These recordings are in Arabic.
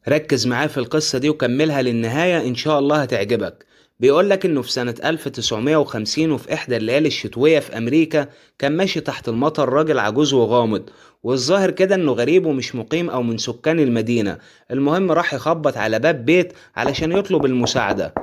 ركز معايا في القصة دي وكملها للنهاية إن شاء الله هتعجبك. بيقولك إنه في سنة 1950 وفي إحدى الليالي الشتوية في أمريكا كان ماشي تحت المطر راجل عجوز وغامض، والظاهر كده إنه غريب ومش مقيم أو من سكان المدينة. المهم راح يخبط على باب بيت علشان يطلب المساعدة.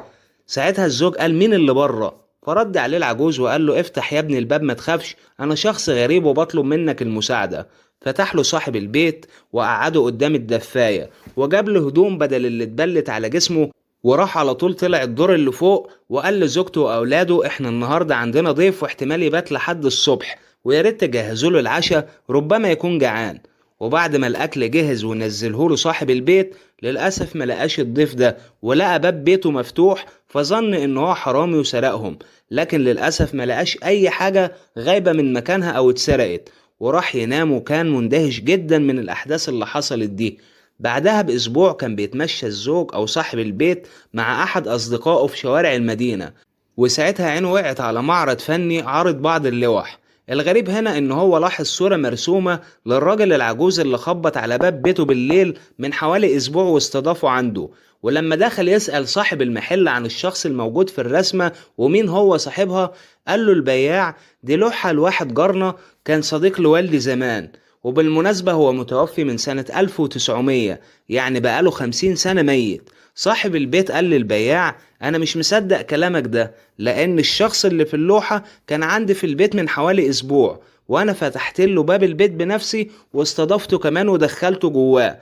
ساعتها الزوج قال مين اللي بره؟ فرد عليه العجوز وقال له افتح يا ابني الباب ما تخافش، انا شخص غريب وبطلب منك المساعدة. فتح له صاحب البيت وقعده قدام الدفاية وجاب له هدوم بدل اللي اتبلت على جسمه، وراح على طول طلع الدور اللي فوق وقال لزوجته واولاده احنا النهارده عندنا ضيف واحتمال يبات لحد الصبح، ويا ريت تجهزوا له العشاء ربما يكون جعان. وبعد ما الاكل جهز ونزله له صاحب البيت، للاسف ما لقاش الضيف ده ولقى باب بيته مفتوح، فظن ان هو حرامي وسرقهم. لكن للاسف ما لقاش اي حاجه غايبه من مكانها او اتسرقت، وراح ينام وكان مندهش جدا من الاحداث اللي حصلت دي. بعدها باسبوع كان بيتمشى الزوج او صاحب البيت مع احد اصدقائه في شوارع المدينه، وساعتها عينه وقعت على معرض فني عارض بعض اللوح. الغريب هنا ان هو لاحظ صورة مرسومة للراجل العجوز اللي خبط على باب بيته بالليل من حوالي اسبوع واستضافه عنده. ولما دخل يسأل صاحب المحل عن الشخص الموجود في الرسمة ومين هو صاحبها، قال له البياع دي لوحة لواحد جارنا كان صديق لوالدي زمان، وبالمناسبة هو متوفي من سنة 1900، يعني بقاله 50 سنة ميت. صاحب البيت قال للبياع أنا مش مصدق كلامك ده، لأن الشخص اللي في اللوحة كان عندي في البيت من حوالي أسبوع، وأنا فتحت له باب البيت بنفسي واستضفته كمان ودخلته جواه،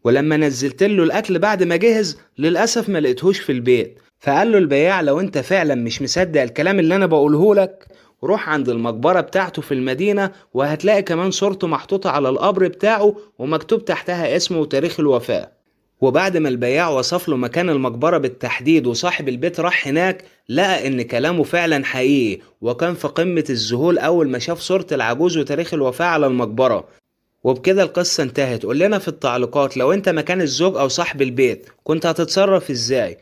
ولما نزلت له الأكل بعد ما جهز للأسف ما لقيتهوش في البيت. فقال له البياع لو أنت فعلا مش مصدق الكلام اللي أنا بقوله لك، روح عند المقبرة بتاعته في المدينة وهتلاقي كمان صورته محطوطة على القبر بتاعه ومكتوب تحتها اسمه وتاريخ الوفاة. وبعد ما البياع وصف له مكان المقبرة بالتحديد وصاحب البيت راح هناك، لقى ان كلامه فعلا حقيقي، وكان في قمة الذهول اول ما شاف صورة العجوز وتاريخ الوفاة على المقبرة. وبكده القصة انتهت. قول لنا في التعليقات لو انت مكان الزوج او صاحب البيت كنت هتتصرف ازاي،